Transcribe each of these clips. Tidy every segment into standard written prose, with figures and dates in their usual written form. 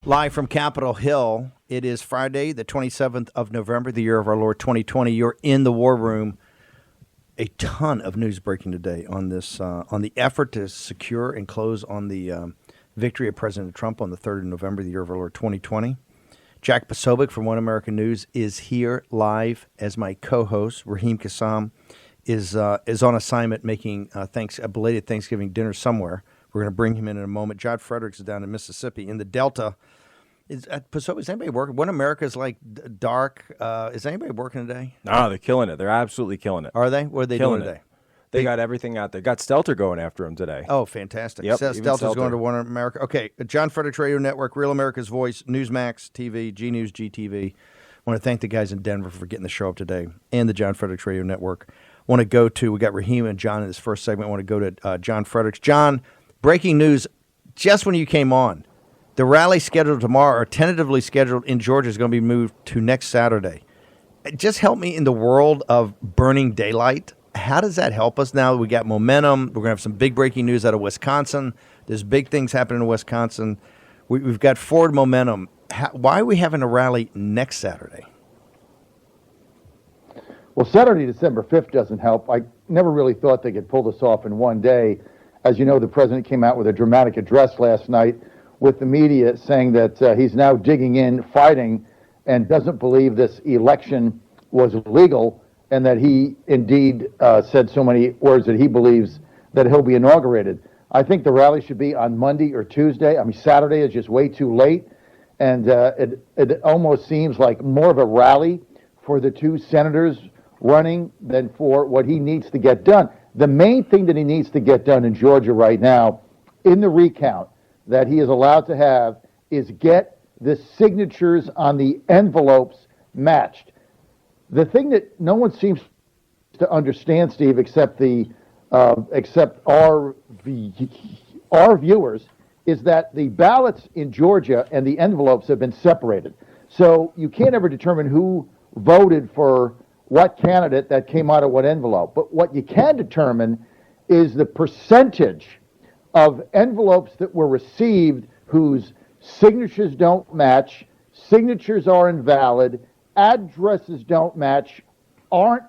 Live from Capitol Hill, it is Friday, the 27th of November, the year of our Lord 2020. You're in the war room. A ton of news breaking today on this, on the effort to secure and close on the victory of President Trump on the 3rd of November, the year of our Lord 2020. Jack Posobiec from One American News is here live as my co-host. Raheem Kassam is on assignment making a belated Thanksgiving dinner somewhere. We're going to bring him in a moment. John Fredericks is down in Mississippi. In the Delta, is anybody working? When America's like dark, is anybody working today? No, they're killing it. They're absolutely killing it. Are they? What are they doing today? They got everything out there. Got Stelter going after him today. Oh, fantastic. Yep, Stelter's going to One America. Okay, John Fredericks Radio Network, Real America's Voice, Newsmax TV, G News, GTV. I want to thank the guys in Denver for getting the show up today and the John Fredericks Radio Network. We got Raheem and John in this first segment. I want to go to John Fredericks. John, breaking news just when you came on. The rally scheduled tomorrow, or tentatively scheduled in Georgia, is going to be moved to next Saturday. Just help me in the world of burning daylight. How does that help us now that we got momentum? We're going to have some big breaking news out of Wisconsin. There's big things happening in Wisconsin. We've got forward momentum. Why are we having a rally next Saturday? Well, Saturday, December 5th doesn't help. I never really thought they could pull this off in one day. As you know, the president came out with a dramatic address last night with the media saying that he's now digging in, fighting, and doesn't believe this election was illegal, and that he indeed said so many words that he believes that he'll be inaugurated. I think the rally should be on Monday or Tuesday. I mean, Saturday is just way too late, and it almost seems like more of a rally for the two senators running than for what he needs to get done. The main thing that he needs to get done in Georgia right now, in the recount that he is allowed to have, is get the signatures on the envelopes matched. The thing that no one seems to understand, Steve, except our viewers, is that the ballots in Georgia and the envelopes have been separated. So you can't ever determine who voted for what candidate that came out of what envelope. But what you can determine is the percentage of envelopes that were received whose signatures don't match, signatures are invalid, addresses don't match, aren't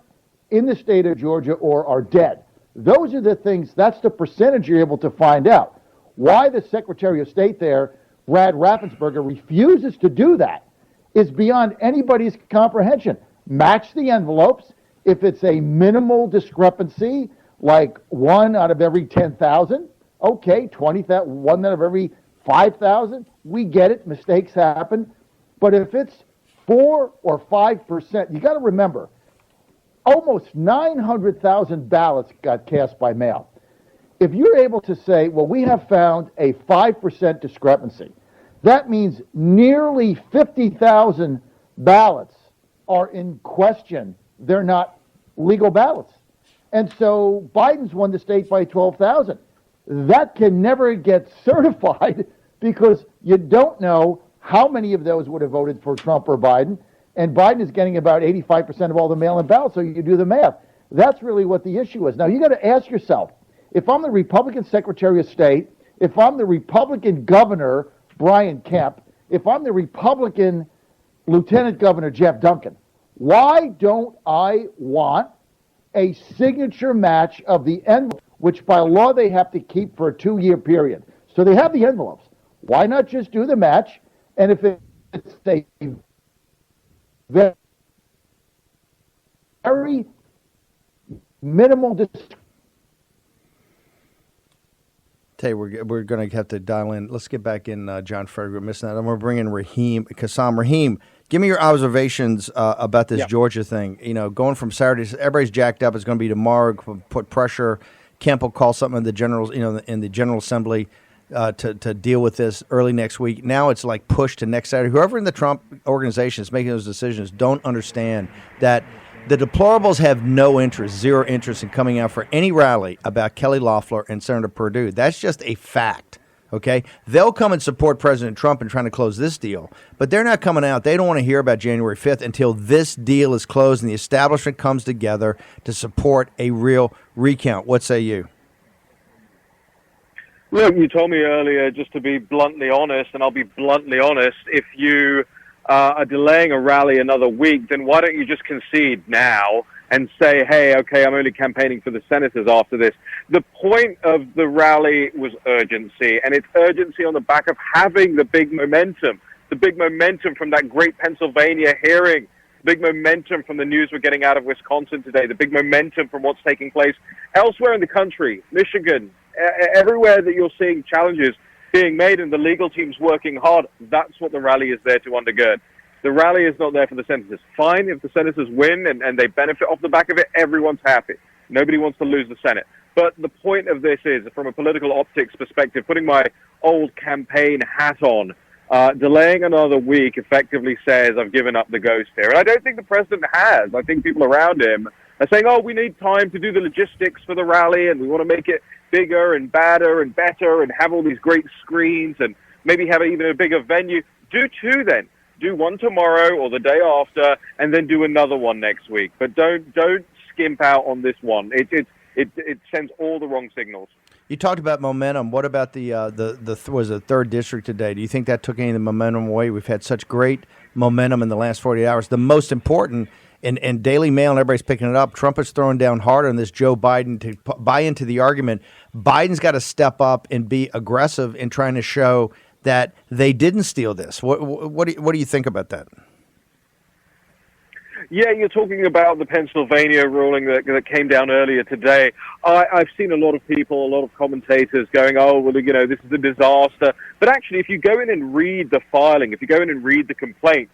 in the state of Georgia, or are dead. Those are the things, that's the percentage you're able to find out. Why the Secretary of State there, Brad Raffensperger, refuses to do that is beyond anybody's comprehension. Match the envelopes. If it's a minimal discrepancy, like 1 out of every 10,000, okay, 20,000, 1 out of every 5,000, we get it, mistakes happen. But if it's 4 or 5%, you got to remember, almost 900,000 ballots got cast by mail. If you're able to say, well, we have found a 5% discrepancy, that means nearly 50,000 ballots are in question. They're not legal ballots. And so Biden's won the state by 12,000. That can never get certified because you don't know how many of those would have voted for Trump or Biden. And Biden is getting about 85% of all the mail-in ballots, so you do the math. That's really what the issue is. Now, you got to ask yourself, if I'm the Republican Secretary of State, if I'm the Republican Governor, Brian Kemp, if I'm the Republican Lieutenant Governor, Jeff Duncan, why don't I want a signature match of the envelope, which by law they have to keep for a 2-year period? So they have the envelopes. Why not just do the match? And if it's a very minimal Tell you, we're going to have to dial in. Let's get back in John Frederick. We're missing that. I'm going to bring in Raheem Kassam. Raheem, give me your observations about this Georgia thing. You know, going from Saturday, everybody's jacked up. It's going to be tomorrow. Put pressure. Kemp will call something in the general, in the General Assembly to deal with this early next week. Now it's like pushed to next Saturday. Whoever in the Trump organization is making those decisions don't understand that the deplorables have no interest, zero interest in coming out for any rally about Kelly Loeffler and Senator Perdue. That's just a fact, okay? They'll come and support President Trump in trying to close this deal, but they're not coming out. They don't want to hear about January 5th until this deal is closed and the establishment comes together to support a real recount. What say you? Look, you told me earlier just to be bluntly honest, and I'll be bluntly honest. If you are delaying a rally another week, then why don't you just concede now and say, hey, okay, I'm only campaigning for the senators after this. The point of the rally was urgency, and it's urgency on the back of having the big momentum from that great Pennsylvania hearing, the big momentum from the news we're getting out of Wisconsin today, the big momentum from what's taking place elsewhere in the country, Michigan, everywhere that you're seeing challenges being made and the legal team's working hard. That's what the rally is there to undergird. The rally is not there for the senators. Fine, if the senators win and they benefit off the back of it, everyone's happy. Nobody wants to lose the Senate. But the point of this is, from a political optics perspective, putting my old campaign hat on, delaying another week effectively says I've given up the ghost here. And I don't think the president has. I think people around him are saying, oh, we need time to do the logistics for the rally and we want to make it bigger and badder and better and have all these great screens and maybe have even a bigger venue. Do two then. Do one tomorrow or the day after and then do another one next week. But don't skimp out on this one. It sends all the wrong signals. You talked about momentum. What about the third district today? Do you think that took any of the momentum away? We've had such great momentum in the last 48 hours. The most important, and Daily Mail and everybody's picking it up, Trump is throwing down hard on this Joe Biden to buy into the argument. Biden's got to step up and be aggressive in trying to show that they didn't steal this. What do you think about that? Yeah, you're talking about the Pennsylvania ruling that came down earlier today. I've seen a lot of people, a lot of commentators going, oh, well, you know, this is a disaster. But actually, if you go in and read the filing, if you go in and read the complaint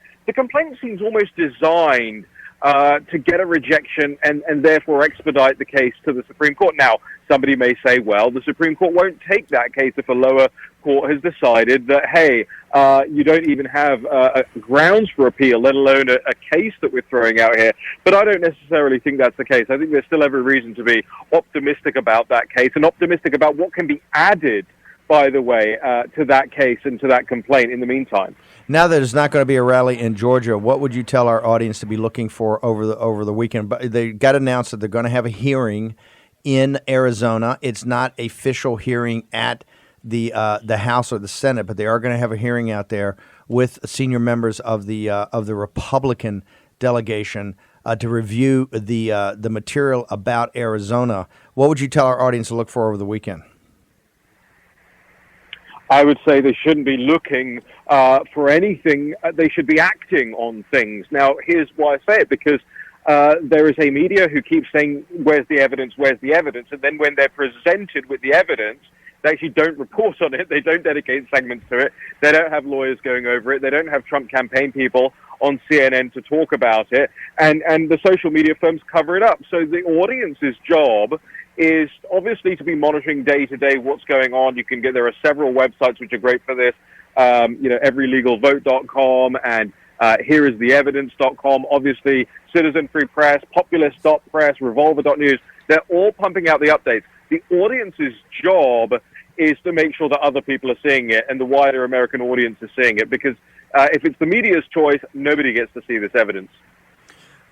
seems almost designed to get a rejection and therefore expedite the case to the Supreme Court. Now, somebody may say, well, the Supreme Court won't take that case if a lower court has decided that, hey, you don't even have grounds for appeal, let alone a case that we're throwing out here. But I don't necessarily think that's the case. I think there's still every reason to be optimistic about that case and optimistic about what can be added, by the way, to that case and to that complaint in the meantime. Now that there's not going to be a rally in Georgia, what would you tell our audience to be looking for over the weekend? But they got announced that they're going to have a hearing in Arizona. It's not an official hearing at the House or the Senate, but they are going to have a hearing out there with senior members of the Republican delegation to review the material about Arizona. What would you tell our audience to look for over the weekend? I would say they shouldn't be looking for anything. They should be acting on things. Now, here's why I say it, because there is a media who keeps saying, where's the evidence, where's the evidence? And then when they're presented with the evidence, they actually don't report on it. They don't dedicate segments to it. They don't have lawyers going over it. They don't have Trump campaign people on CNN to talk about it. And the social media firms cover it up. So the audience's job is obviously to be monitoring day to day what's going on. There are several websites which are great for this. Everylegalvote.com and hereistheevidence.com. Obviously, Citizen Free Press, Populist.press, Revolver.news. They're all pumping out the updates. The audience's job is to make sure that other people are seeing it and the wider American audience is seeing it, because if it's the media's choice, nobody gets to see this evidence.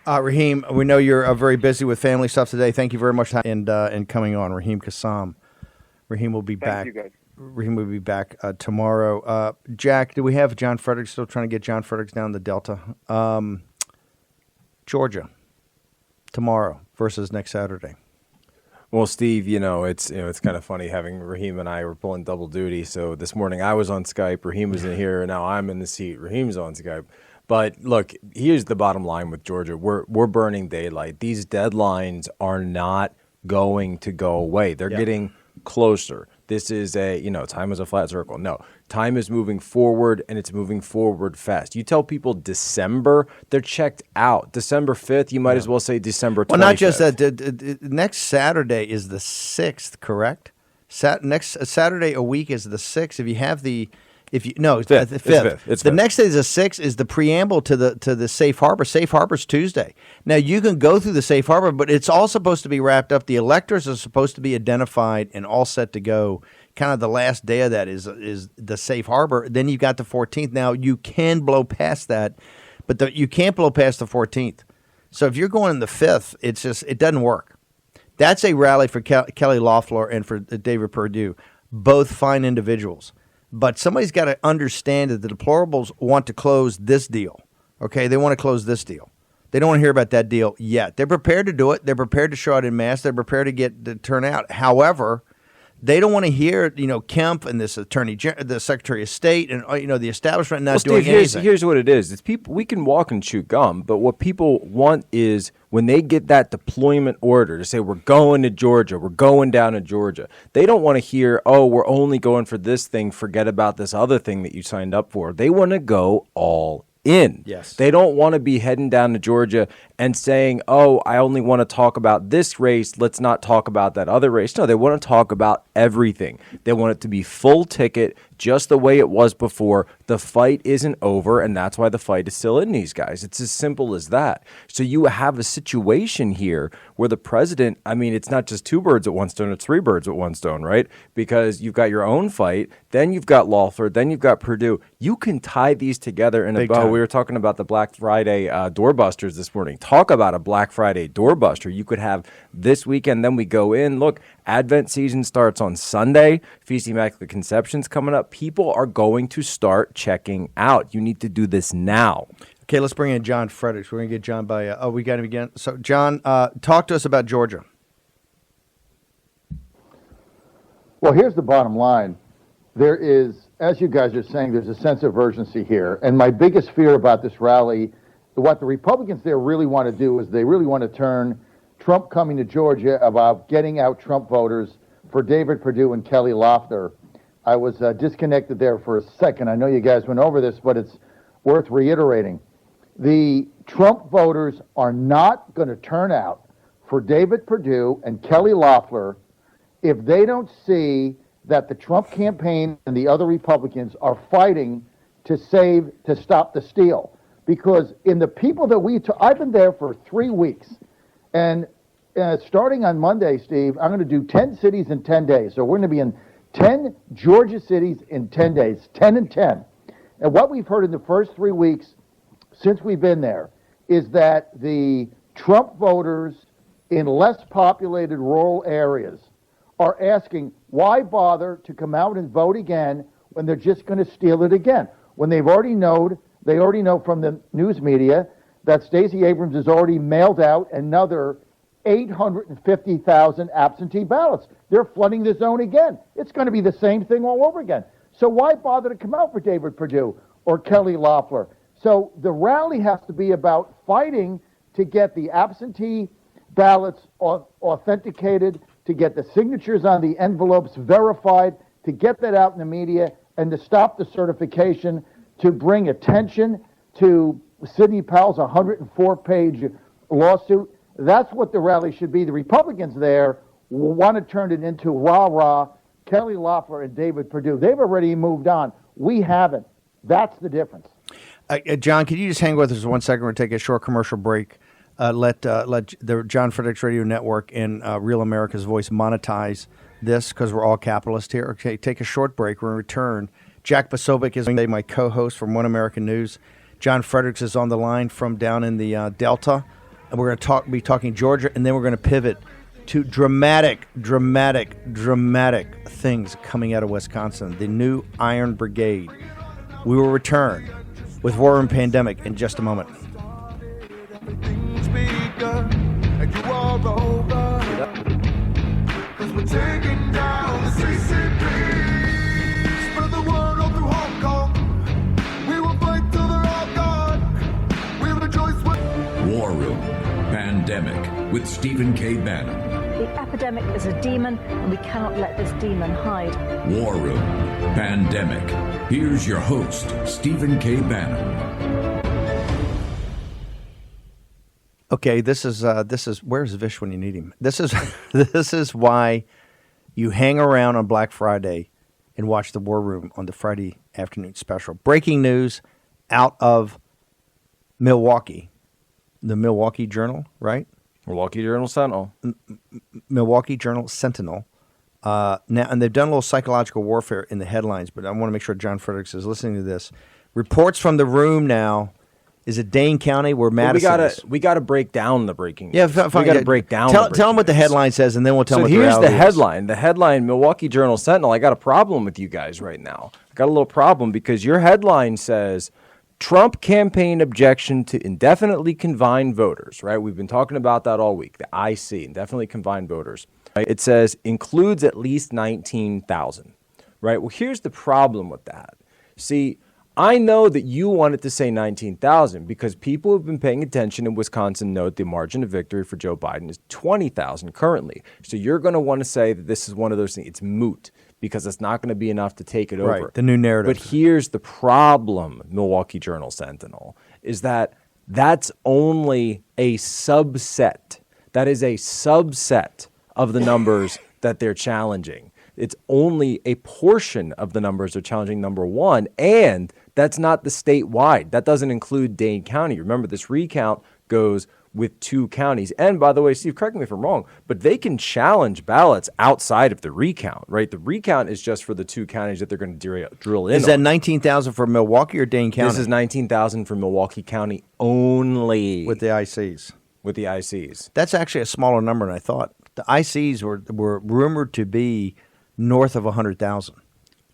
Raheem, we know you're very busy with family stuff today. Thank you very much for coming on. Raheem Kassam. Raheem will be back. Thank you, guys. Raheem will be back tomorrow. Jack, do we have John Fredericks? Still trying to get John Fredericks down the Delta. Georgia, tomorrow versus next Saturday. Well, Steve, it's kind of funny having Raheem and I were pulling double duty. So this morning I was on Skype, Raheem was in here, and now I'm in the seat. Raheem's on Skype. But look, here's the bottom line with Georgia. We're burning daylight. These deadlines are not going to go away. They're getting closer. This is time is a flat circle. No, time is moving forward, and it's moving forward fast. You tell people December, they're checked out. December 5th, you might as well say December 25th. Well, not just that. Next Saturday is the 6th, correct? Next Saturday a week is the 6th. If you have the... It's the 5th. It's the 5th. next day is the 6th, is the preamble to the safe harbor. Safe harbor's Tuesday. Now, you can go through the safe harbor, but it's all supposed to be wrapped up. The electors are supposed to be identified and all set to go. Kind of the last day of that is the safe harbor. Then you got the 14th. Now, you can blow past that, but you can't blow past the 14th. So if you're going the 5th, it doesn't work. That's a rally for Kelly Loeffler and for David Perdue. both fine individuals. But somebody's got to understand that the deplorables want to close this deal. Okay, they want to close this deal. They don't want to hear about that deal yet. They're prepared to do it. They're prepared to show out in mass. They're prepared to get to turn out. However, they don't want to hear, Kemp and this the Secretary of State and the establishment not doing anything. Here's what it is. It's people. We can walk and chew gum, but what people want is when they get that deployment order to say we're going to Georgia, we're going down to Georgia. They don't want to hear, oh, we're only going for this thing. Forget about this other thing that you signed up for. They want to go all in. Yes. They don't want to be heading down to Georgia and saying, oh, I only want to talk about this race. Let's not talk about that other race. No, they want to talk about everything. They want it to be full ticket, just the way it was before. The fight isn't over, and that's why the fight is still in these guys. It's as simple as that. So you have a situation here where the president, it's not just two birds at one stone, it's three birds at one stone, right? Because you've got your own fight, then you've got Loeffler, then you've got Perdue. You can tie these together in a bow. We were talking about the Black Friday doorbusters this morning. Talk about a Black Friday doorbuster. You could have this weekend, then we go in. Look, Advent season starts on Sunday. Feast of Immaculate Conception's coming up. People are going to start checking out. You need to do this now. Okay, let's bring in John Fredericks. We're going to get John by... we got him again. So, John, talk to us about Georgia. Well, here's the bottom line. There is, as you guys are saying, there's a sense of urgency here. And my biggest fear about this rally, what the Republicans there really want to do is they really want to turn Trump coming to Georgia about getting out Trump voters for David Perdue and Kelly Loeffler. I was disconnected there for a second. I know you guys went over this, but it's worth reiterating. The Trump voters are not going to turn out for David Perdue and Kelly Loeffler if they don't see that the Trump campaign and the other Republicans are fighting to stop the steal. Because in the people that I've been there for 3 weeks, and starting on Monday, Steve, I'm going to do 10 cities in 10 days. So we're going to be in 10 Georgia cities in 10 days, 10 and 10. And what we've heard in the first 3 weeks since we've been there is that the Trump voters in less populated rural areas are asking, why bother to come out and vote again when they're just going to steal it again? When they already know from the news media that Stacey Abrams has already mailed out another 850,000 absentee ballots. They're flooding the zone again. It's going to be the same thing all over again. So why bother to come out for David Perdue or Kelly Loeffler? So the rally has to be about fighting to get the absentee ballots authenticated, to get the signatures on the envelopes verified, to get that out in the media, and to stop the certification, to bring attention to Sidney Powell's 104-page lawsuit. That's what the rally should be. The Republicans there want to turn it into rah-rah, Kelly Loeffler and David Perdue. They've already moved on. We haven't. That's the difference. John, can you just hang with us 1 second? We're going to take a short commercial break. Let the John Fredericks Radio Network and Real America's Voice monetize this because we're all capitalists here. Okay, take a short break. We're in return. Jack Posobiec is my co-host from One American News. John Fredericks is on the line from down in the Delta. And we're going to be talking Georgia, and then we're going to pivot to dramatic things coming out of Wisconsin. The new Iron Brigade. We will return with War Room Pandemic in just a moment. War Room Pandemic with Stephen K. Bannon. The epidemic is a demon, and we cannot let this demon hide. War Room Pandemic. Here's your host, Stephen K. Bannon. Okay, this is where's Vish when you need him? This is why you hang around on Black Friday and watch the War Room on the Friday afternoon special. Breaking news out of Milwaukee, the Milwaukee Journal, right? Milwaukee Journal Sentinel. Milwaukee Journal Sentinel. Now, and they've done a little psychological warfare in the headlines, but I want to make sure John Fredericks is listening to this. Reports from the room now Is it Dane County where Well, Madison is? we gotta break down the breaking news. Yeah, we gotta break down. Tell them what the headline says, and then we'll tell them what the here's reality the is. headline. The headline, Milwaukee Journal-Sentinel. I got a problem with you guys right now. I got a little problem because your headline says Trump campaign objection to indefinitely confined voters. Right? We've been talking about that all week. The IC, indefinitely confined voters. Right? It says includes at least 19,000. Right? Well, here's the problem with that. See, I know that you wanted to say 19,000 because people who've been paying attention in Wisconsin note the margin of victory for Joe Biden is 20,000 currently. So you're going to want to say that this is one of those things. It's moot because it's not going to be enough to take it over. Right, the new narrative. But here's the problem, Milwaukee Journal-Sentinel, is that that's only a subset. That is a subset of the numbers that they're challenging. It's only a portion of the numbers they're challenging, number one, and that's not the statewide. That doesn't include Dane County. Remember, this recount goes with 2 counties. And by the way, Steve, correct me if I'm wrong, but they can challenge ballots outside of the recount, right? The recount is just for the 2 counties that they're going to drill in Is that on. 19,000 for Milwaukee or Dane County? This is 19,000 for Milwaukee County only. With the ICs. With the ICs. That's actually a smaller number than I thought. The ICs were rumored to be north of 100,000.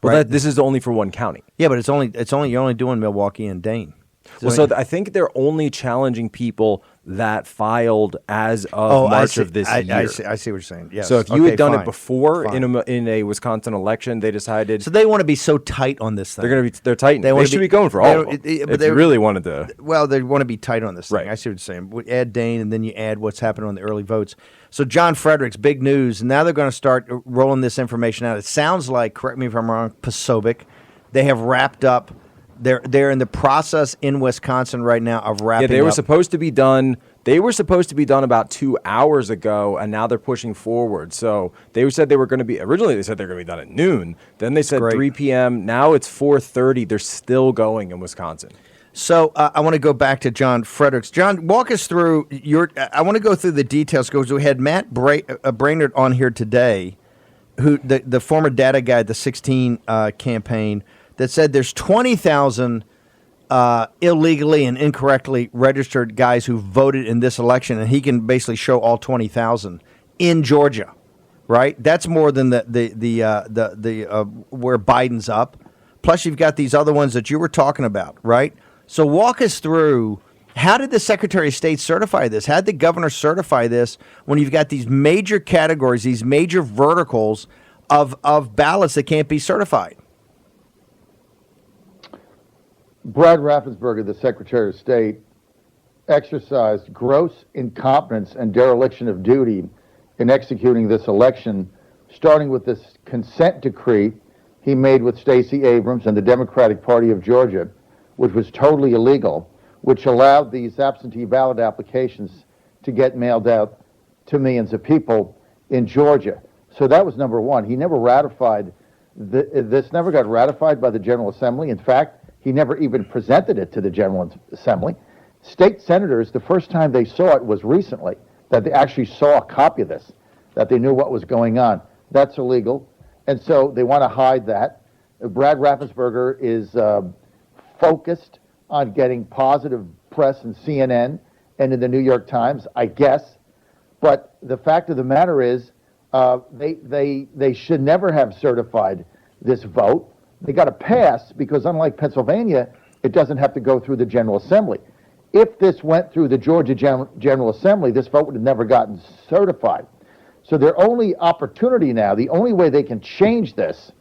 Well, Right? this is only for 1 county. Yeah, but you're only doing Milwaukee and Dane. Well, so I think they're only challenging people that filed as of March of this year. I see what you're saying. Yes. So if you had done fine. it before Fine. in a Wisconsin election, they decided So they want to be so tight on this thing. they're tight. They wanna should be going for all of them. but If they you really wanted to. Well, they want to be tight on this thing. Right. I see what you're saying. We add Dane, and then you add what's happening on the early votes. So John Fredericks, big news. Now they're going to start rolling this information out. It sounds like, correct me if I'm wrong, Posobiec, they have wrapped up. They're in the process in Wisconsin right now of wrapping up. Yeah, they were supposed to be done. They were supposed to be done about 2 hours ago, and now they're pushing forward. So they said they were going to be. Originally, they said they were going to be done at noon. Then they said Great. 3 p.m. Now it's 4:30. They're still going in Wisconsin. So I want to go back to John Fredericks. John, walk us through I want to go through the details because we had Matt Brainerd on here today, who the former data guy at the 16 campaign, that said there's 20,000 illegally and incorrectly registered guys who voted in this election, and he can basically show all 20,000 in Georgia, right? That's more than the where Biden's up. Plus, you've got these other ones that you were talking about, right? So walk us through, how did the Secretary of State certify this? How did the governor certify this when you've got these major categories, these major verticals of ballots that can't be certified? Brad Raffensperger, the Secretary of State, exercised gross incompetence and dereliction of duty in executing this election, starting with this consent decree he made with Stacey Abrams and the Democratic Party of Georgia, which was totally illegal, which allowed these absentee ballot applications to get mailed out to millions of people in Georgia. So that was number one. He never ratified, this never got ratified by the General Assembly. In fact, he never even presented it to the General Assembly. State senators, the first time they saw it was recently, that they actually saw a copy of this, that they knew what was going on. That's illegal. And so they want to hide that. Brad Raffensperger is focused on getting positive press in CNN and in the New York Times, I guess. But the fact of the matter is, they should never have certified this vote. They got to pass because, unlike Pennsylvania, it doesn't have to go through the General Assembly. If this went through the Georgia General Assembly, this vote would have never gotten certified. So their only opportunity now, the only way they can change this,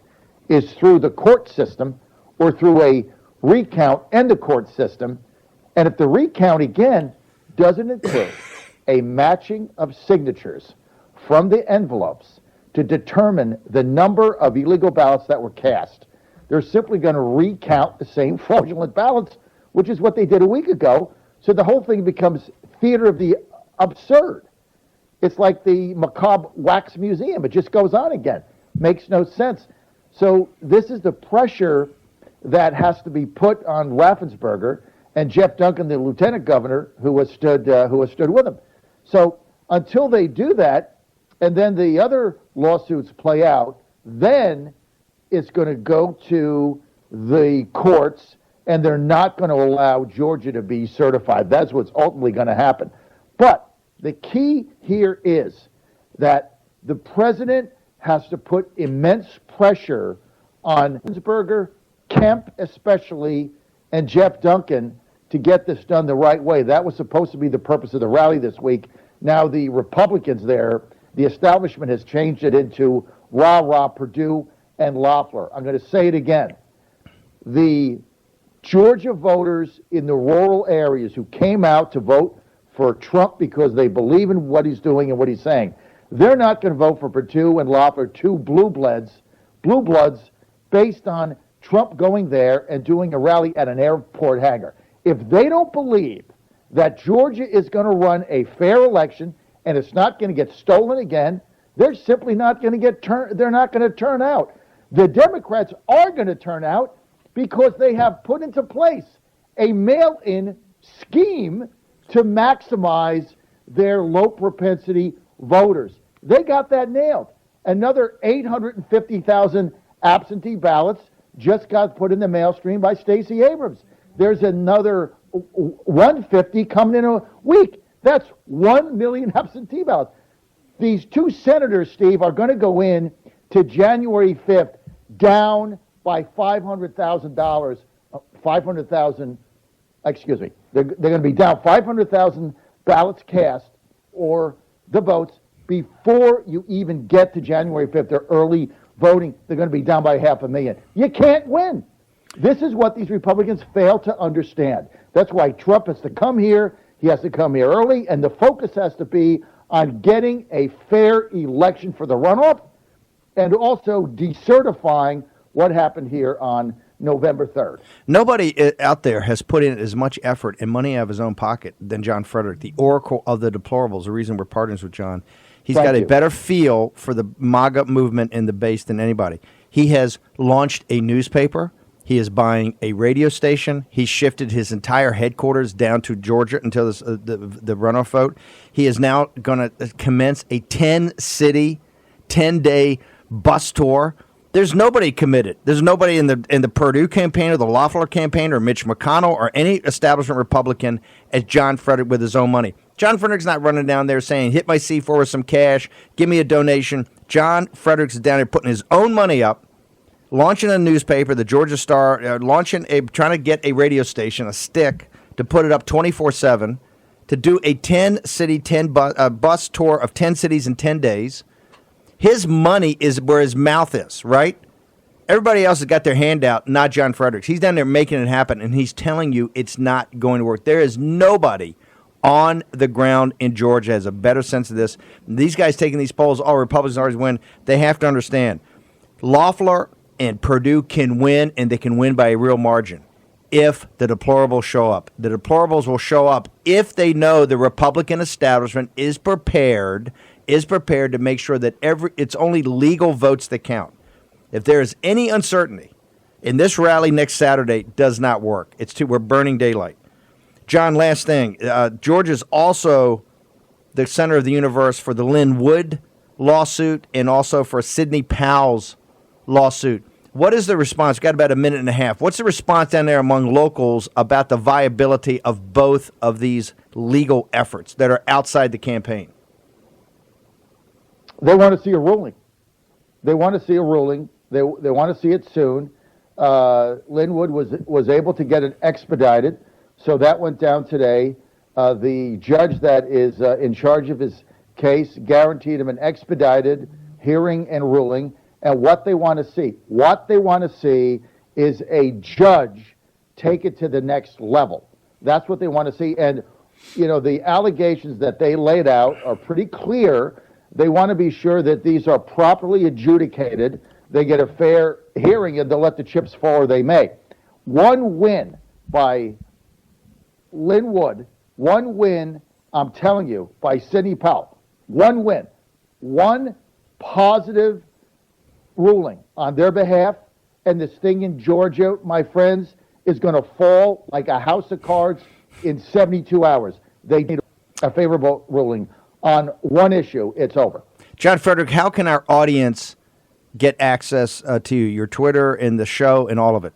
is through the court system or through a recount and the court system. And if the recount, again, doesn't include a matching of signatures from the envelopes to determine the number of illegal ballots that were cast, they're simply going to recount the same fraudulent ballots, which is what they did a week ago. So the whole thing becomes theater of the absurd. It's like the macabre wax museum. It just goes on again. Makes no sense. So this is the pressure that has to be put on Raffensperger and Jeff Duncan, the lieutenant governor, who has stood with him. So until they do that, and then the other lawsuits play out, then it's going to go to the courts, and they're not going to allow Georgia to be certified. That's what's ultimately going to happen. But the key here is that the president has to put immense pressure on Hinsberger, Kemp especially, and Jeff Duncan to get this done the right way. That was supposed to be the purpose of the rally this week. Now the Republicans there, the establishment has changed it into rah-rah Perdue and Loeffler. I'm going to say it again. The Georgia voters in the rural areas who came out to vote for Trump because they believe in what he's doing and what he's saying, they're not going to vote for Perdue and Loeffler, two blue bloods, based on Trump going there and doing a rally at an airport hangar. If they don't believe that Georgia is going to run a fair election and it's not going to get stolen again, they're simply not going to they're not going to turn out. The Democrats are going to turn out because they have put into place a mail-in scheme to maximize their low propensity voters. They got that nailed. Another 850,000 absentee ballots just got put in the mail stream by Stacey Abrams. There's another 150 coming in a week. That's 1 million absentee ballots. These two senators, Steve, are going to go in to January 5th down by $500,000. 500,000, excuse me. They're going to be down 500,000 ballots cast or the votes before you even get to January 5th. They're early voting. They're going to be down by 500,000. You can't win. This is what these Republicans fail to understand. That's why Trump has to come here. He has to come here early, and the focus has to be on getting a fair election for the runoff and also decertifying what happened here on November 3rd. Nobody out there has put in as much effort and money out of his own pocket than John Frederick, the oracle of the deplorables, the reason we're partners with John. He's got a better feel for the MAGA movement and the base than anybody. He has launched a newspaper. He is buying a radio station. He shifted his entire headquarters down to Georgia until the runoff vote. He is now going to commence a 10-city, 10-day bus tour. There's nobody committed. There's nobody in the Perdue campaign or the Loeffler campaign or Mitch McConnell or any establishment Republican as John Frederick with his own money. John Frederick's not running down there saying, hit my C4 with some cash, give me a donation. John Frederick's down there putting his own money up, launching a newspaper, the Georgia Star, trying to get a radio station, a stick, to put it up 24/7, to do a 10-city, bus tour of 10 cities in 10 days. His money is where his mouth is, right? Everybody else has got their hand out, not John Fredericks. He's down there making it happen, and he's telling you it's not going to work. There is nobody on the ground in Georgia has a better sense of this. These guys taking these polls, all Republicans always win. They have to understand, Loeffler and Perdue can win, and they can win by a real margin if the deplorables show up. The deplorables will show up if they know the Republican establishment is prepared to make sure that it's only legal votes that count. If there is any uncertainty, in this rally next Saturday does not work. We're burning daylight. John, last thing. Georgia's also the center of the universe for the Lynn Wood lawsuit and also for Sidney Powell's lawsuit. What is the response? We've got about a minute and a half. What's the response down there among locals about the viability of both of these legal efforts that are outside the campaign? They want to see a ruling. They want to see a ruling. They want to see it soon. Linwood was able to get it expedited, so that went down today. The judge that is in charge of his case guaranteed him an expedited hearing and ruling. And what they want to see is a judge take it to the next level. That's what they want to see. And, the allegations that they laid out are pretty clear. They want to be sure that these are properly adjudicated. They get a fair hearing, and they'll let the chips fall where they may. One win by Linwood, one win, I'm telling you, by Sidney Powell. One win. One positive ruling on their behalf, and this thing in Georgia, my friends, is going to fall like a house of cards in 72 hours. They need a favorable ruling on one issue. It's over. John Frederick, how can our audience get access to you, your Twitter and the show and all of it?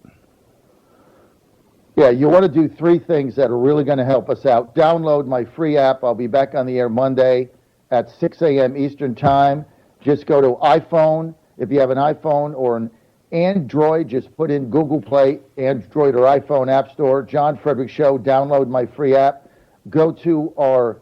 Yeah, you want to do three things that are really going to help us out. Download my free app. I'll be back on the air Monday at 6 a.m. Eastern Time. Just go to iPhone. If you have an iPhone or an Android, just put in Google Play, Android or iPhone App Store, John Fredericks Show. Download my free app. Go to our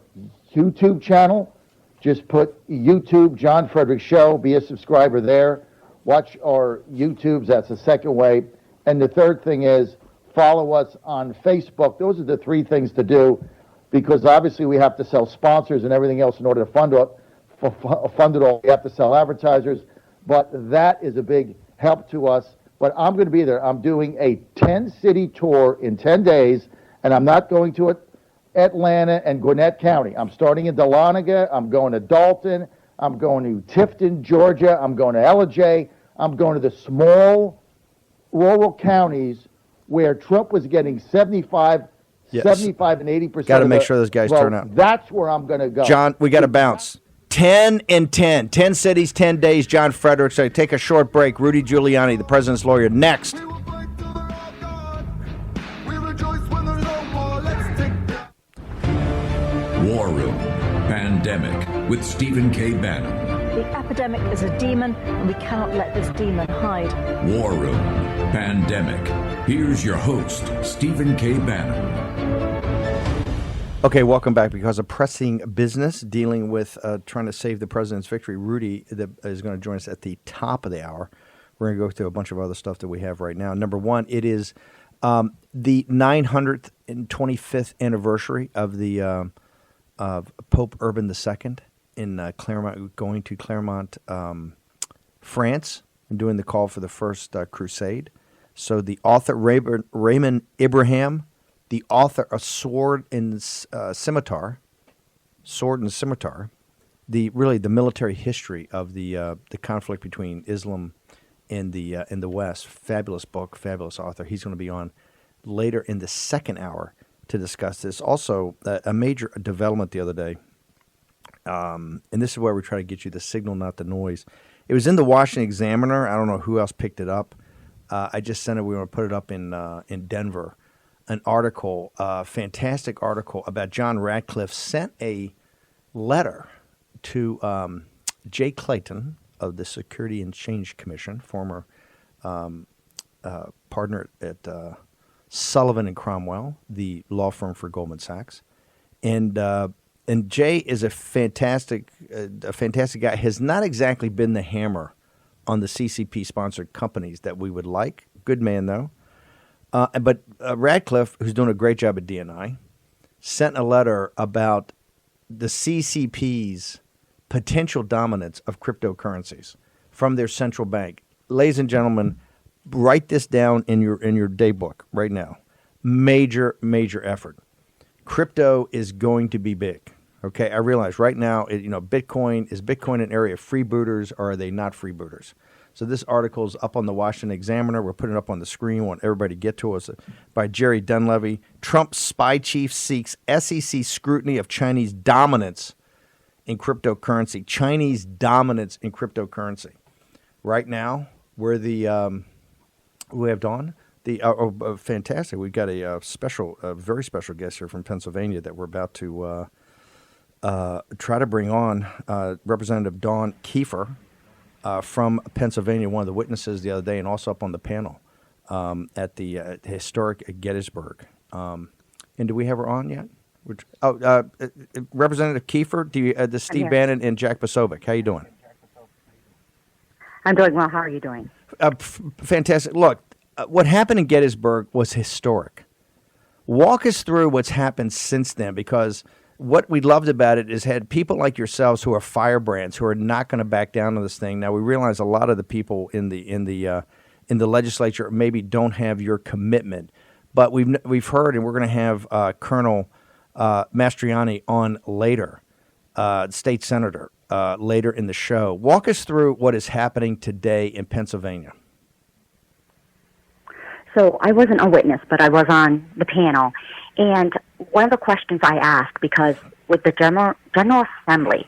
YouTube channel. Just put YouTube, John Fredericks Show. Be a subscriber there. Watch our YouTubes. That's the second way. And the third thing is, follow us on Facebook. Those are the three things to do, because obviously we have to sell sponsors and everything else in order to fund it all. We have to sell advertisers, but that is a big help to us. But I'm going to be there. I'm doing a 10-city tour in 10 days, and I'm not going to Atlanta and Gwinnett County. I'm starting in Dahlonega. I'm going to Dalton. I'm going to Tifton, Georgia. I'm going to Ellijay. I'm going to the small rural counties where Trump was getting 75 and 80%. Got to make sure those guys turn out. That's where I'm going to go. John, we got to bounce. 10 and 10. 10 cities, 10 days. John Fredericks. So take a short break. Rudy Giuliani, the president's lawyer, next. War Room Pandemic with Stephen K. Bannon. The epidemic is a demon, and we cannot let this demon hide. War Room Pandemic. Here's your host, Stephen K. Bannon. Okay, welcome back. Because of pressing business, dealing with trying to save the president's victory, Rudy is going to join us at the top of the hour. We're going to go through a bunch of other stuff that we have right now. Number one, it is the 925th anniversary of the of Pope Urban II in Claremont, going to Claremont, France, and doing the call for the first crusade. So the author, Raymond Abraham, the author of Sword and Scimitar, the military history of the conflict between Islam and the West. Fabulous book, fabulous author. He's going to be on later in the second hour to discuss this. Also, a major development the other day. And this is where we try to get you the signal, not the noise. It was in the Washington Examiner. I don't know who else picked it up. I just sent it. We want to put it up in Denver. An article, fantastic article about John Ratcliffe sent a letter to Jay Clayton of the Security and Exchange Commission, former partner at Sullivan and Cromwell, the law firm for Goldman Sachs, and Jay is a fantastic guy. Has not exactly been the hammer on the CCP sponsored companies that we would like. Good man though. But Radcliffe, who's doing a great job at DNI, sent a letter about the CCP's potential dominance of cryptocurrencies from their central bank. Ladies and gentlemen, write this down in your day book right now. Major effort. Crypto is going to be big. Okay, I realize right now, Bitcoin, is Bitcoin an area of freebooters, or are they not freebooters? So this article is up on the Washington Examiner. We're putting it up on the screen. I want everybody to get to us. By Jerry Dunleavy. Trump spy chief seeks SEC scrutiny of Chinese dominance in cryptocurrency. Chinese dominance in cryptocurrency. Right now, we're we have Dawn. Fantastic. We've got a very special guest here from Pennsylvania that we're about to try to bring on. Representative Dawn Keefer. From Pennsylvania, one of the witnesses the other day, and also up on the panel at the historic Gettysburg. And do we have her on yet? Representative Keefer, Steve Bannon and Jack Posobiec. How you doing? I'm doing well. How are you doing? Fantastic. Look, what happened in Gettysburg was historic. Walk us through what's happened since then, because what we loved about it is had people like yourselves who are firebrands, who are not going to back down on this thing. Now we realize a lot of the people in the legislature maybe don't have your commitment, but we've heard, and we're going to have Colonel Mastriani on later, state senator, later in the show. Walk us through what is happening today in Pennsylvania. So I wasn't a witness, but I was on the panel. And one of the questions I asked, because with the General Assembly,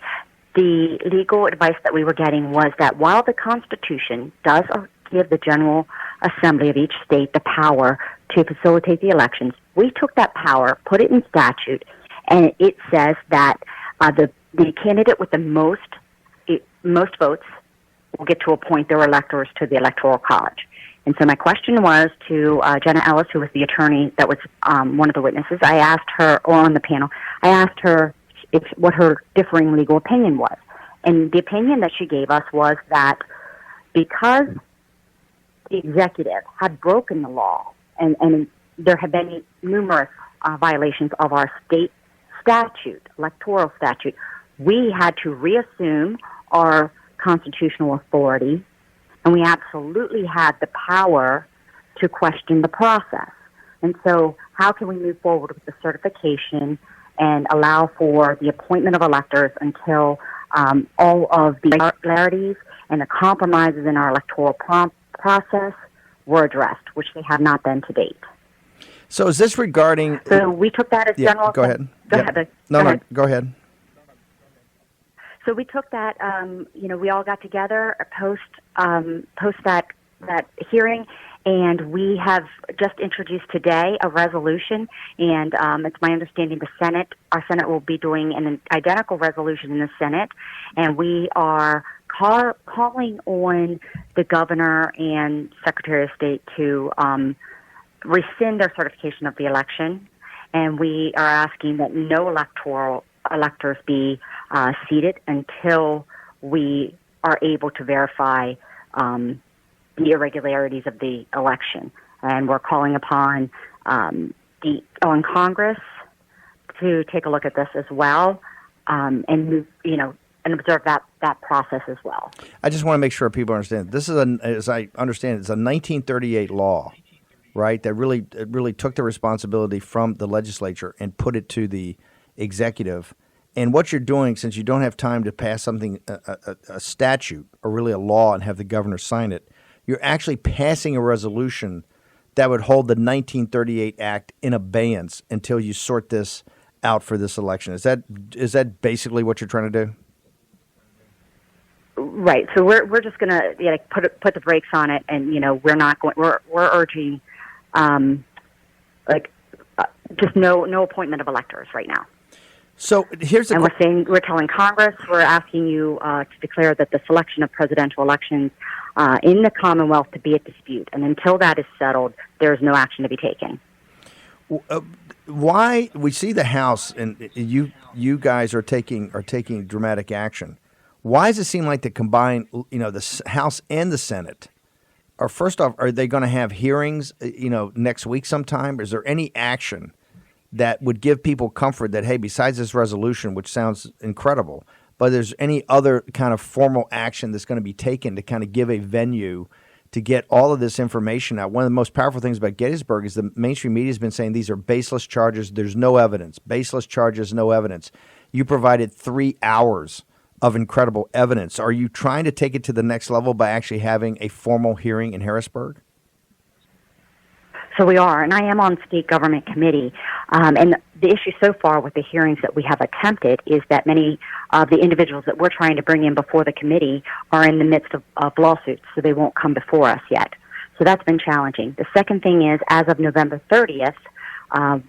the legal advice that we were getting was that while the Constitution does give the General Assembly of each state the power to facilitate the elections. We took that power, put it in statute, and it says that the candidate with the most votes will get to appoint their electors to the Electoral College. And so my question was to Jenna Ellis, who was the attorney that was one of the witnesses. I asked her, or on the panel, I asked her what her differing legal opinion was. And the opinion that she gave us was that because the executive had broken the law, and there had been numerous violations of our state statute, electoral statute, we had to reassume our constitutional authority, and we absolutely had the power to question the process. And so how can we move forward with the certification and allow for the appointment of electors until all of the irregularities and the compromises in our electoral process were addressed, which they have not been to date. So is this regarding... So we took that as general... Go ahead. Go ahead. No, go ahead. So we took that, we all got together, post that hearing, and we have just introduced today a resolution, and it's my understanding our Senate will be doing an identical resolution in the Senate, and we are calling on the governor and Secretary of State to rescind their certification of the election, and we are asking that no electors be seated until we are able to verify the irregularities of the election. And we're calling upon Congress to take a look at this as well, and move, and observe that process as well. I just want to make sure people understand. This is, as I understand it, it's a 1938 law, right? That really took the responsibility from the legislature and put it to the executive. And what you're doing, since you don't have time to pass something, a statute or really a law, and have the governor sign it, you're actually passing a resolution that would hold the 1938 Act in abeyance until you sort this out for this election. Is that basically what you're trying to do? Right. So we're just going to put the brakes on it, and we're not going. We're urging just no appointment of electors right now. So here's the we're telling Congress, we're asking you to declare that the selection of presidential elections in the Commonwealth to be at dispute, and until that is settled, there is no action to be taken. Why we see the House, and you guys are taking dramatic action. Why does it seem like the combined, the House and the Senate are, first off, are they going to have hearings, next week sometime? Is there any action that would give people comfort that, hey, besides this resolution, which sounds incredible, but there's any other kind of formal action that's going to be taken to kind of give a venue to get all of this information out? One of the most powerful things about Gettysburg is the mainstream media has been saying these are baseless charges. There's no evidence. Baseless charges, no evidence. You provided 3 hours of incredible evidence. Are you trying to take it to the next level by actually having a formal hearing in Harrisburg? So we are, and I am on state government committee. And the issue so far with the hearings that we have attempted is that many of the individuals that we're trying to bring in before the committee are in the midst of lawsuits, so they won't come before us yet. So that's been challenging. The second thing is, as of November 30th,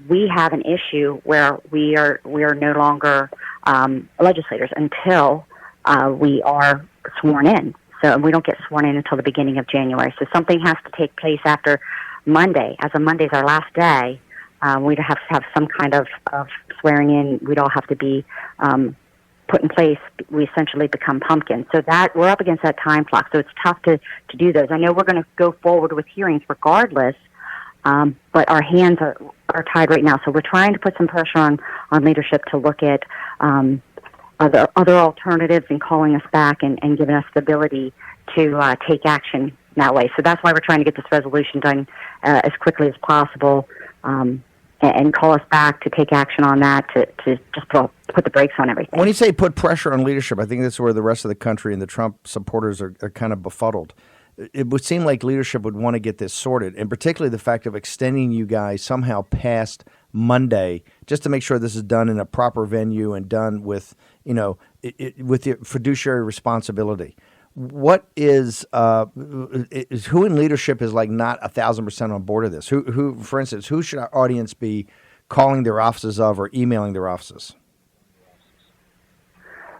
we have an issue where we are no longer legislators until we are sworn in. So we don't get sworn in until the beginning of January. So something has to take place after Monday. As of Monday's our last day, we'd have to have some kind of swearing in. We'd all have to be put in place. We essentially become pumpkins. So that we're up against that time clock. So it's tough to do those. I know we're going to go forward with hearings regardless, but our hands are tied right now. So we're trying to put some pressure on leadership to look at other alternatives and calling us back and giving us the ability to take action that way. So that's why we're trying to get this resolution done as quickly as possible, and call us back to take action on that, to just put the brakes on everything. When you say put pressure on leadership, I think that's where the rest of the country and the Trump supporters are kind of befuddled. It would seem like leadership would want to get this sorted, and particularly the fact of extending you guys somehow past Monday, just to make sure this is done in a proper venue and done with, with the fiduciary responsibility. what is who in leadership is like not 1,000% on board of this? Who, for instance, who should our audience be calling their offices of or emailing their offices?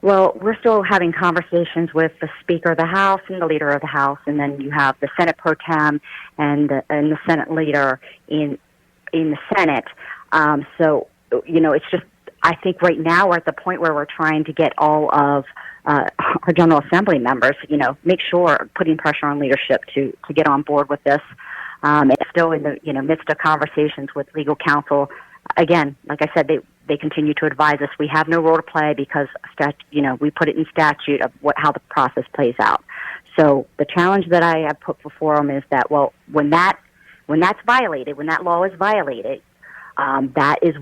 Well, we're still having conversations with the Speaker of the House and the Leader of the House, and then you have the Senate Pro Tem and the Senate Leader in the Senate. So, it's just, I think right now we're at the point where we're trying to get all of our General Assembly members, make sure, putting pressure on leadership to get on board with this. It's still in the midst of conversations with legal counsel. Again, like I said, they continue to advise us. We have no role to play because we put it in statute of how the process plays out. So the challenge that I have put before them is that, well, when that's violated, when that law is violated, that is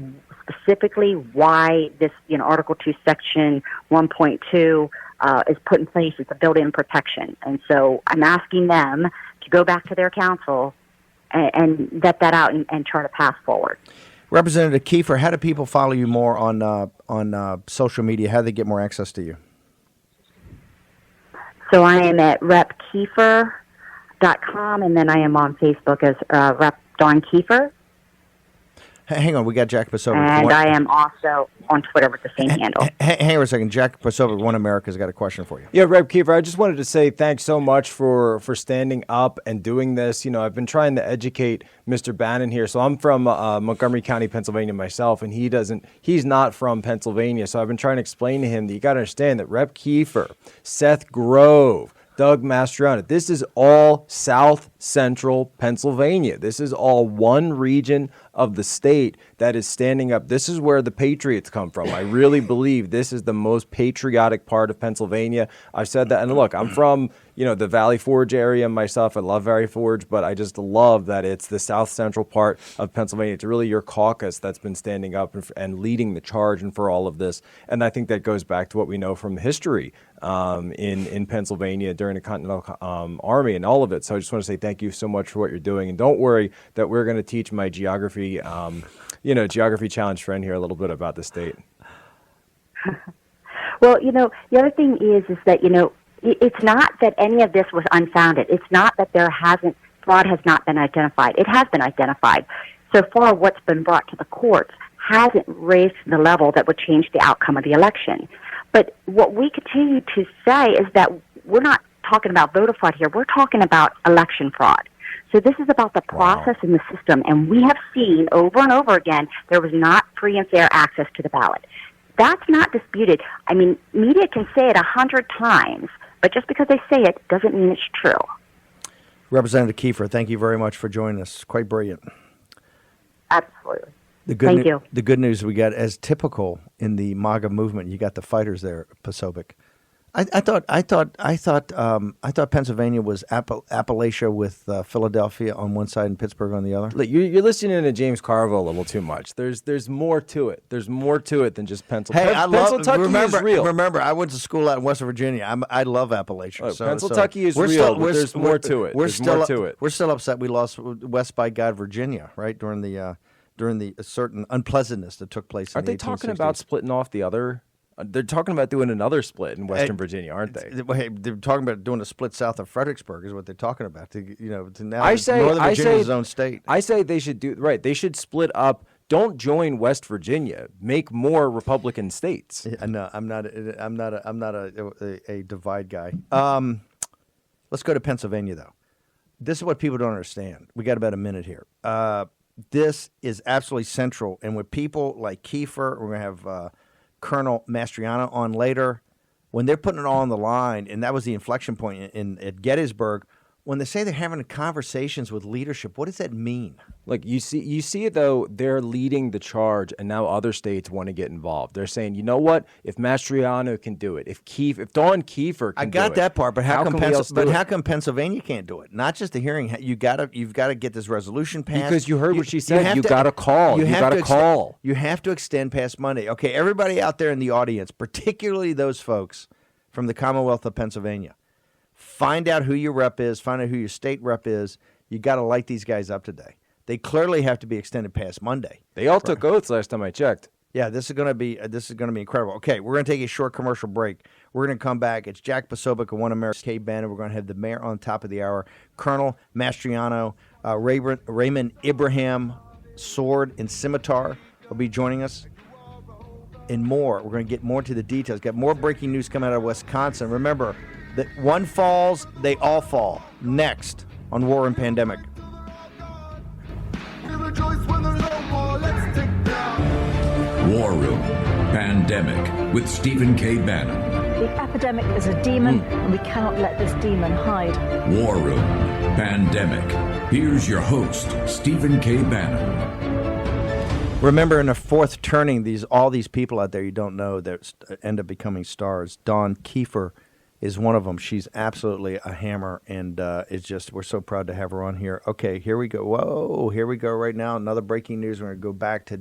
specifically why this, Article 2, Section 1.2 is put in place. It's a built-in protection. And so I'm asking them to go back to their counsel and vet that out and chart a path forward. Representative Keefer, how do people follow you more on social media? How do they get more access to you? So I am at repkeefer.com, and then I am on Facebook as Rep. Dawn Keefer. Hang on, we got Jack Posobiec. And I am also on Twitter with the same handle. Hang on a second. Jack Posobiec, One America's got a question for you. Yeah, Rep. Keefer, I just wanted to say thanks so much for standing up and doing this. I've been trying to educate Mr. Bannon here. So I'm from Montgomery County, Pennsylvania myself, and he's not from Pennsylvania. So I've been trying to explain to him that you got to understand that Rep. Keefer, Seth Grove, Doug Mastriano, this is all South Central Pennsylvania. This is all one region of the state that is standing up. This is where the patriots come from. I really believe this is the most patriotic part of Pennsylvania. I've said that. And look, I'm from, the Valley Forge area myself. I love Valley Forge, but I just love that it's the South Central part of Pennsylvania. It's really your caucus that's been standing up and leading the charge and for all of this. And I think that goes back to what we know from history in Pennsylvania during the Continental Army and all of it. So I just want to say thank you so much for what you're doing. And don't worry that we're going to teach my geography challenge friend here a little bit about the state. Well, the other thing is that, it's not that any of this was unfounded. It's not that fraud has not been identified. It has been identified. So far, what's been brought to the courts hasn't raised to the level that would change the outcome of the election. But what we continue to say is that we're not talking about voter fraud here. We're talking about election fraud. So this is about the process in the system, and we have seen over and over again there was not free and fair access to the ballot. That's not disputed. I mean, media can say it 100 times, but just because they say it doesn't mean it's true. Representative Keefer, thank you very much for joining us. Quite brilliant. Absolutely. Thank you. The good news we got, as typical in the MAGA movement, you got the fighters there, Posobiec. I thought Pennsylvania was Appalachia with Philadelphia on one side and Pittsburgh on the other. Look, you're listening to James Carville a little too much. There's more to it. There's more to it than just Pennsylvania. Hey, Pennsylvania is real. Remember, I went to school out in West Virginia. I love Appalachia. Look, Pennsylvania is real, but there's more to it. We're still upset we lost West by God, Virginia, right, during the certain unpleasantness that took place. Aren't they talking about splitting off the other? They're talking about doing another split in Western Virginia, aren't they? Hey, they're talking about doing a split south of Fredericksburg is what they're talking about. To now Northern Virginia is its own state. I say they should do right. They should split up. Don't join West Virginia. Make more Republican states. Yeah, no, I'm not a divide guy. Let's go to Pennsylvania though. This is what people don't understand. We got about a minute here. This is absolutely central, and with people like Keefer, we're gonna have Colonel Mastriano on later, when they're putting it all on the line, and that was the inflection point at Gettysburg, when they say they're having conversations with leadership, what does that mean? Like you see it though, they're leading the charge, and now other states want to get involved. They're saying, you know what? If Mastriano can do it, if Dawn Keefer can do it, I got that part, but how come Pennsylvania can't do it? Not just the hearing. You've got to get this resolution passed. Because you heard what she said. You got to call. You got to call. You have to extend past Monday. Okay, everybody out there in the audience, particularly those folks from the Commonwealth of Pennsylvania, find out who your rep is. Find out who your state rep is. You got to light these guys up today. They clearly have to be extended past Monday. They all took oaths last time I checked. Yeah, this is gonna be incredible. Okay, we're gonna take a short commercial break. We're gonna come back. It's Jack Posobiec of One America, K. Bannon. We're gonna have the mayor on top of the hour, Colonel Mastriano, Raymond Ibrahim, Sword and Scimitar will be joining us, and more. We're gonna get more to the details. Got more breaking news coming out of Wisconsin. Remember that one falls, they all fall. Next on War and Pandemic. War Room Pandemic with Stephen K. Bannon. The epidemic is a demon, and we cannot let this demon hide. War Room Pandemic. Here's your host, Stephen K. Bannon. Remember, in the fourth turning, all these people out there you don't know that end up becoming stars. Dawn Keefer is one of them. She's absolutely a hammer, and it's just, we're so proud to have her on here. Okay, here we go. Whoa, here we go right now. Another breaking news. We're going to go back to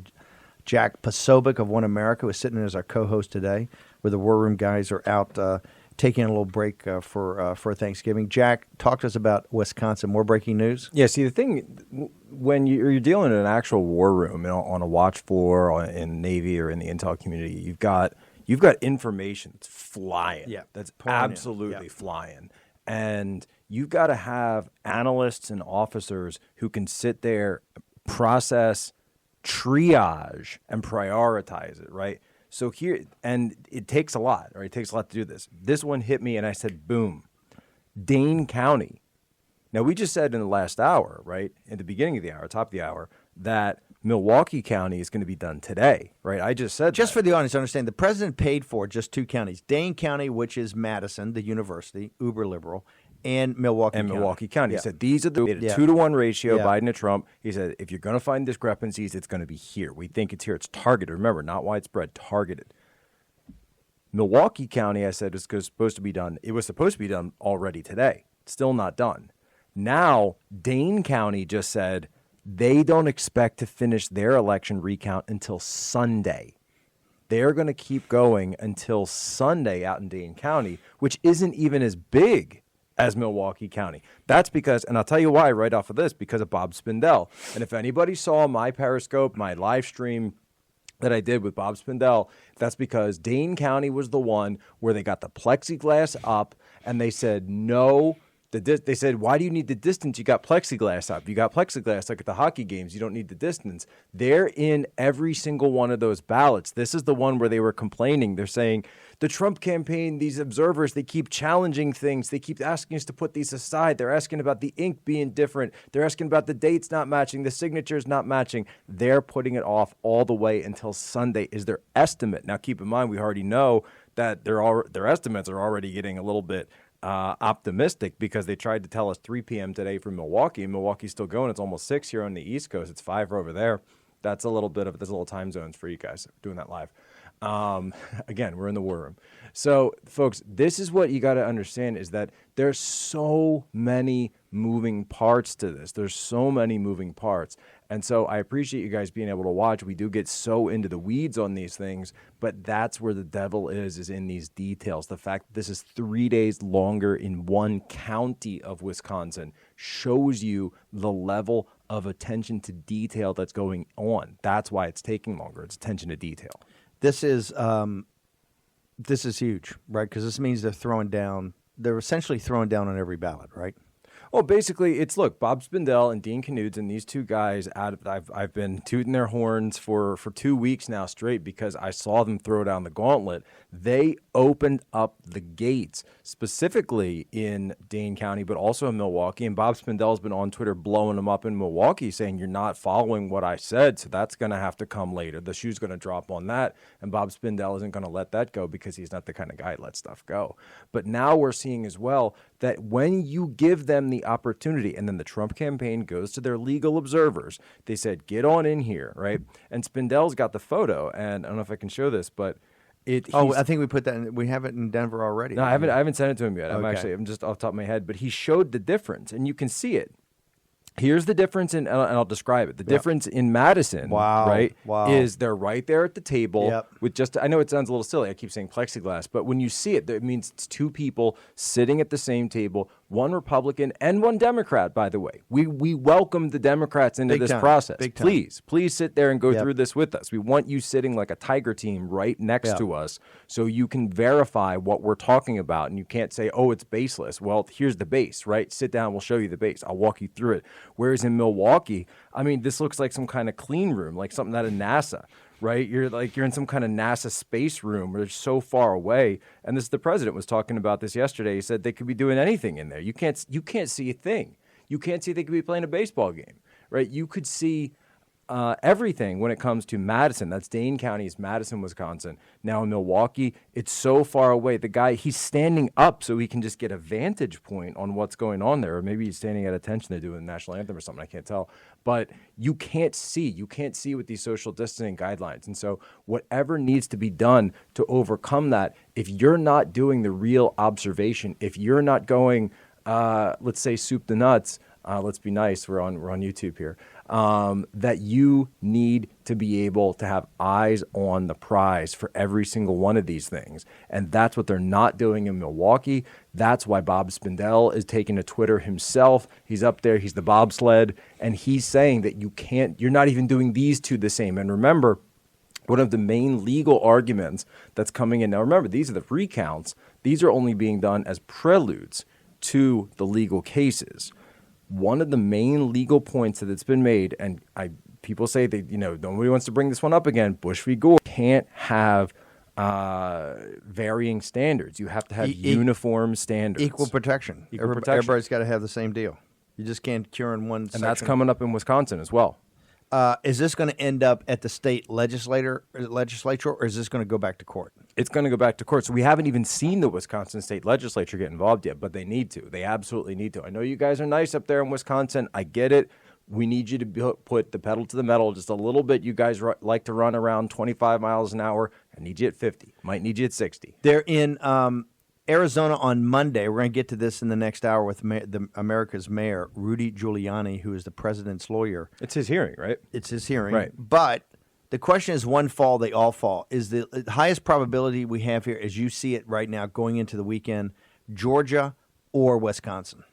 Jack Posobiec of One America, who is sitting as our co-host today, where the War Room guys are out taking a little break for Thanksgiving. Jack, talk to us about Wisconsin. More breaking news? Yeah, see, the thing, when you're dealing in an actual war room, on a watch floor, or in Navy or in the intel community, you've got information that's flying. Yeah, that's pouring absolutely flying. And you've got to have analysts and officers who can sit there, process, triage, and prioritize it, right? So here, and it takes a lot, right? It takes a lot to do this. This one hit me, and I said, boom, Dane County. Now, we just said in the last hour, right, at the beginning of the hour, top of the hour, that Milwaukee County is going to be done today, right? I just said Just that. for the audience to understand, the president paid for just two counties. Dane County, which is Madison, the university, uber liberal, and Milwaukee County. Milwaukee County. Yeah. He said these are the 2-to-1 ratio, Biden to Trump. He said if you're going to find discrepancies, it's going to be here. We think it's here. It's targeted. Remember, not widespread, targeted. Milwaukee County, I said, is supposed to be done. It was supposed to be done already today. Still not done. Now, Dane County just said they don't expect to finish their election recount until Sunday. They're going to keep going until Sunday out in Dane County, which isn't even as big as Milwaukee County. That's because, and I'll tell you why right off of this, because of Bob Spindell. And if anybody saw my Periscope, my live stream that I did with Bob Spindell, that's because Dane County was the one where they got the plexiglass up and they said, no. They said, why do you need the distance? You got plexiglass up. You got plexiglass like at the hockey games. You don't need the distance. They're in every single one of those ballots. This is the one where they were complaining. They're saying the Trump campaign, these observers, they keep challenging things. They keep asking us to put these aside. They're asking about the ink being different. They're asking about the dates not matching, the signatures not matching. They're putting it off all the way until Sunday is their estimate. Now, keep in mind, we already know that their estimates are already getting a little bit optimistic because they tried to tell us 3 p.m. today from Milwaukee. Milwaukee's still going. It's almost 6 here on the East Coast. It's 5 over there. That's a little bit of, there's a little time zones for you guys doing that live. Again, we're in the war room. So, folks, this is what you got to understand is that there's so many moving parts to this. There's so many moving parts. And so I appreciate you guys being able to watch. We do get so into the weeds on these things, but that's where the devil is in these details. The fact that this is 3 days longer in one county of Wisconsin shows you the level of attention to detail that's going on. That's why it's taking longer. It's attention to detail. This is huge, right? Because this means they're throwing down. They're essentially throwing down on every ballot, right? Well, basically, it's look, Bob Spindell and Dean Knudsen, these two guys. I've been tooting their horns for 2 weeks now straight because I saw them throw down the gauntlet. They opened up the gates, specifically in Dane County, but also in Milwaukee. And Bob Spindell's been on Twitter blowing them up in Milwaukee, saying you're not following what I said, so that's going to have to come later. The shoe's going to drop on that, and Bob Spindell isn't going to let that go because he's not the kind of guy that lets stuff go. But now we're seeing as well that when you give them the opportunity, and then the Trump campaign goes to their legal observers, they said, get on in here, right? And Spindell's got the photo, and I don't know if I can show this, but I think we put that in, we have it in Denver already. No, I haven't sent it to him yet. Okay. I'm just off the top of my head, but he showed the difference, and you can see it. Here's the difference and I'll describe it. The difference in Madison, right, is they're right there at the table with just, I know it sounds a little silly, I keep saying plexiglass, but when you see it, it means it's two people sitting at the same table one Republican and one Democrat, by the way. We welcome the Democrats into Big this time. process. Big time. Please sit there and go Yep. through this with us. We want you sitting like a Tiger team right next Yep. to us so you can verify what we're talking about. And you can't say, oh, it's baseless. Well, here's the base, right? Sit down. We'll show you the base. I'll walk you through it. Whereas in Milwaukee, I mean, this looks like some kind of clean room, like something out of NASA. Right, you're in some kind of NASA space room where they're so far away. And the president was talking about this yesterday. He said they could be doing anything in there. You can't see a thing. You can't see they could be playing a baseball game. Right, you could see everything when it comes to Madison. That's Dane County's Madison, Wisconsin. Now in Milwaukee, it's so far away. The guy, he's standing up so he can just get a vantage point on what's going on there. Or maybe he's standing at attention. They're doing the national anthem or something. I can't tell. But you can't see. You can't see with these social distancing guidelines. And so whatever needs to be done to overcome that, if you're not doing the real observation, if you're not going, let's say soup to nuts, let's be nice. We're on YouTube here. That you need to be able to have eyes on the prize for every single one of these things. And that's what they're not doing in Milwaukee. That's why Bob Spindell is taking to Twitter himself. He's up there. He's the bobsled. And he's saying that you're not even doing these two the same. And remember, one of the main legal arguments that's coming in. Now, remember, these are the recounts. These are only being done as preludes to the legal cases. One of the main legal points that it's been made, and people say that, nobody wants to bring this one up again, Bush v. Gore, can't have varying standards. You have to have uniform standards. Equal protection. Everybody's got to have the same deal. You just can't cure in one section. And that's coming up in Wisconsin as well. Is this going to end up at the state legislature, or is this going to go back to court? It's going to go back to court. So we haven't even seen the Wisconsin state legislature get involved yet, but they need to. They absolutely need to. I know you guys are nice up there in Wisconsin. I get it. We need you to put the pedal to the metal just a little bit. You guys like to run around 25 miles an hour. I need you at 50. Might need you at 60. They're in Arizona on Monday. We're going to get to this in the next hour with America's mayor, Rudy Giuliani, who is the president's lawyer. It's his hearing, right? It's his hearing. Right. But the question is, one fall, they all fall. Is the highest probability we have here, as you see it right now, going into the weekend, Georgia or Wisconsin?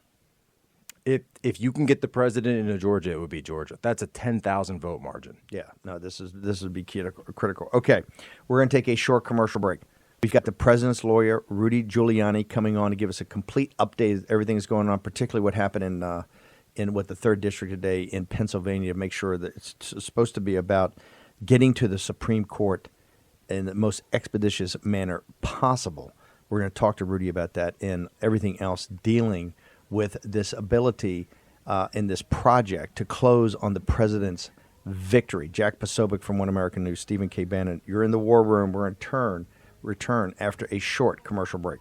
If you can get the president into Georgia, it would be Georgia. That's a 10,000 vote margin. Yeah. No, this would be critical. Okay. We're going to take a short commercial break. We've got the president's lawyer, Rudy Giuliani, coming on to give us a complete update of everything that's going on, particularly what happened in the 3rd District today in Pennsylvania, to make sure that it's supposed to be about getting to the Supreme Court in the most expeditious manner possible. We're going to talk to Rudy about that and everything else dealing with this ability in this project to close on the president's victory. Jack Posobiec from One American News, Stephen K. Bannon, you're in the war room. We're in return after a short commercial break.